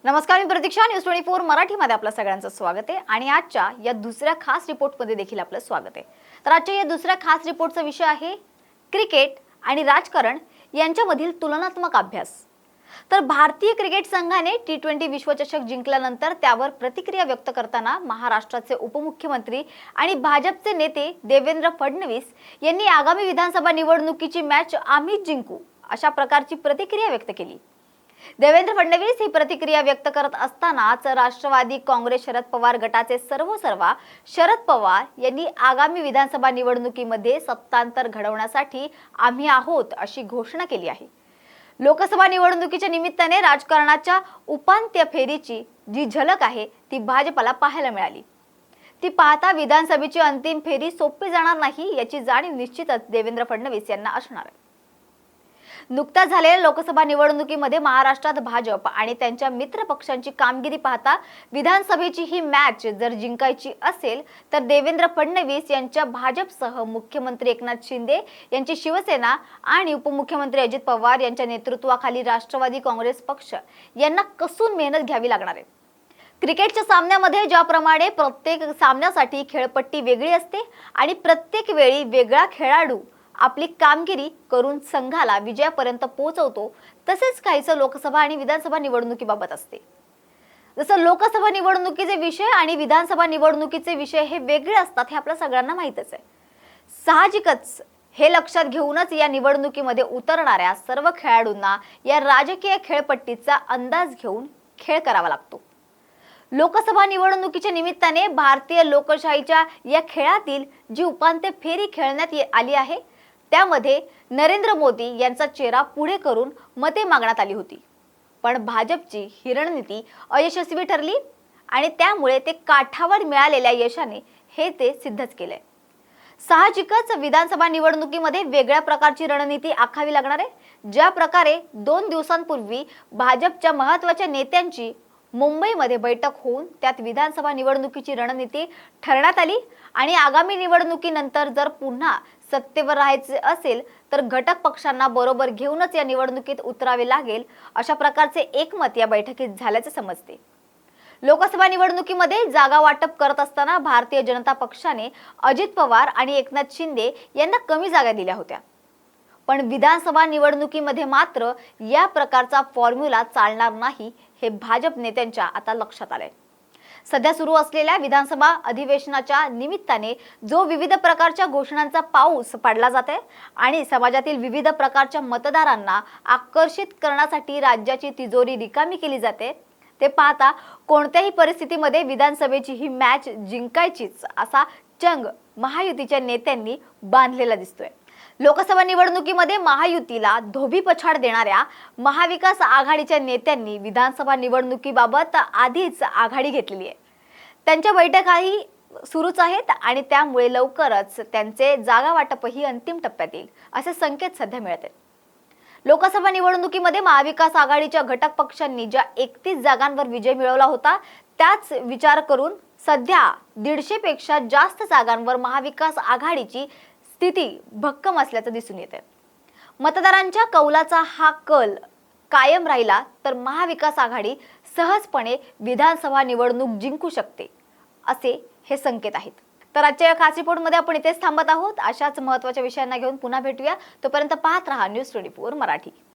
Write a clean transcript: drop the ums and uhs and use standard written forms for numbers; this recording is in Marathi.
नमस्कार, मी प्रतीक्षा. न्यूज 24 मराठीमध्ये आपलं सगळ्यांचं स्वागत आहे आणि आजच्या या दुसऱ्या खास रिपोर्टमध्ये देखील आपलं स्वागत आहे. तर आजच्या या दुसऱ्या खास रिपोर्टचा विषय आहे क्रिकेट आणि राजकारण यांच्यामधील तुलनात्मक अभ्यास. तर भारतीय क्रिकेट संघाने T20 विश्वचषक जिंकल्यानंतर त्यावर प्रतिक्रिया व्यक्त करताना महाराष्ट्राचे उपमुख्यमंत्री आणि भाजपचे नेते देवेंद्र फडणवीस यांनी आगामी विधानसभा निवडणुकीची मॅच आम्हीच जिंकू अशा प्रकारची प्रतिक्रिया व्यक्त केली. देवेंद्र फडणवीस ही प्रतिक्रिया व्यक्त करत असतानाच राष्ट्रवादी काँग्रेस शरद पवार गटाचे सर्वसर्वा शरद पवार यांनी आगामी विधानसभा निवडणुकीमध्ये सत्तांतर घडवण्यासाठी आम्ही आहोत अशी घोषणा केली आहे. लोकसभा निवडणुकीच्या निमित्ताने राजकारणाच्या उपांत्य फेरीची जी झलक आहे ती भाजपला पाहायला मिळाली. ती पाहता विधानसभेची अंतिम फेरी सोपी जाणार नाही याची जाणीव निश्चितच देवेंद्र फडणवीस यांना असणार आहे. नुकत्याच झालेल्या लोकसभा निवडणुकीमध्ये महाराष्ट्रात भाजप आणि त्यांच्या मित्र पक्षांची कामगिरी पाहता विधानसभेची ही मॅच जर जिंकायची असेल तर देवेंद्र फडणवीस यांच्या भाजपसह मुख्यमंत्री एकनाथ शिंदे यांची शिवसेना आणि उपमुख्यमंत्री अजित पवार यांच्या नेतृत्वाखाली राष्ट्रवादी काँग्रेस पक्ष यांना कसून मेहनत घ्यावी लागणार आहे. क्रिकेटच्या सामन्यामध्ये ज्याप्रमाणे प्रत्येक सामन्यासाठी खेळपट्टी वेगळी असते आणि प्रत्येक वेळी वेगळा खेळाडू आपली कामगिरी करून संघाला विजयापर्यंत पोहोचवतो, तसेच काहीच लोकसभा आणि विधानसभा निवडणुकीबाबत असते. जसं लोकसभा निवडणुकीचे विषय आणि विधानसभा निवडणुकीचे विषय हे वेगळे असतात हे आपल्या सगळ्यांना माहीतच आहे. साहजिकच हे लक्षात घेऊनच या निवडणुकीमध्ये उतरणाऱ्या सर्व खेळाडूंना या राजकीय खेळपट्टीचा अंदाज घेऊन खेळ करावा लागतो. लोकसभा निवडणुकीच्या निमित्ताने भारतीय लोकशाहीच्या या खेळातील जी उपांत्य फेरी खेळण्यात आली आहे त्यामध्ये नरेंद्र मोदी यांचा चेहरा पुढे करून मते मागण्यात आली होती. पण भाजपची ही रणनीती अयशस्वी ठरली आणि त्यामुळे ते काठावर मिळालेल्या यशाने हे ते सिद्धच केलंय. साहजिकच विधानसभा निवडणुकीमध्ये वेगळ्या प्रकारची रणनीती आखावी लागणार आहे. ज्या प्रकारे 2 दिवसांपूर्वी भाजपच्या महत्त्वाच्या नेत्यांची मुंबईमध्ये बैठक होऊन त्यात विधानसभा निवडणुकीची रणनीती ठरण्यात आली आणि आगामी निवडणुकीनंतर जर पुन्हा सत्तेवर राहायचे असेल तर घटक पक्षांना बरोबर घेऊनच या निवडणुकीत उतरावे लागेल अशा प्रकारचे एकमत या बैठकीत झाल्याचे समजते. लोकसभा निवडणुकीमध्ये जागा वाटप करत असताना भारतीय जनता पक्षाने अजित पवार आणि एकनाथ शिंदे यांना कमी जागा दिल्या होत्या. पण विधानसभा निवडणुकीमध्ये मात्र या प्रकारचा फॉर्म्युला चालणार नाही हे भाजप नेत्यांच्या आता लक्षात आलंय. सध्या सुरू असलेल्या विधानसभा अधिवेशनाच्या निमित्ताने जो विविध प्रकारच्या घोषणांचा पाऊस पडला जाते आणि समाजातील विविध प्रकारच्या मतदारांना आकर्षित करण्यासाठी राज्याची तिजोरी रिकामी केली जाते ते पाहता कोणत्याही परिस्थितीमध्ये विधानसभेची ही मॅच जिंकायचीच असा चंग महायुतीच्या नेत्यांनी बांधलेला दिसतोय. लोकसभा निवडणुकीमध्ये महायुतीला धोबीपछाड देणाऱ्या महाविकास आघाडीच्या नेत्यांनी विधानसभा निवडणुकीबाबत आधीच आघाडी घेतलेली आहे. त्यांच्या बैठकाही सुरूच आहेत आणि त्यामुळे लवकरच त्यांचे जागा वाटपही अंतिम टप्प्यात येईल असे संकेत सध्या मिळत आहेत. लोकसभा निवडणुकीमध्ये महाविकास आघाडीच्या घटक पक्षांनी ज्या 31 जागांवर विजय मिळवला होता त्याच विचार करून सध्या 150 पेक्षा जास्त जागांवर महाविकास आघाडीची स्थिती भक्कम असल्याचं दिसून येते. मतदारांच्या कौलाचा हा कल कायम राहिला तर महाविकास आघाडी सहजपणे विधानसभा निवडणूक जिंकू शकते असे हे संकेत आहेत. तर आजच्या खास रिपोर्टमध्ये आपण इथेच थांबत आहोत. अशाच महत्त्वाच्या विषयांना घेऊन पुन्हा भेटूया. तोपर्यंत पाहत रहा न्यूज 24 मराठी.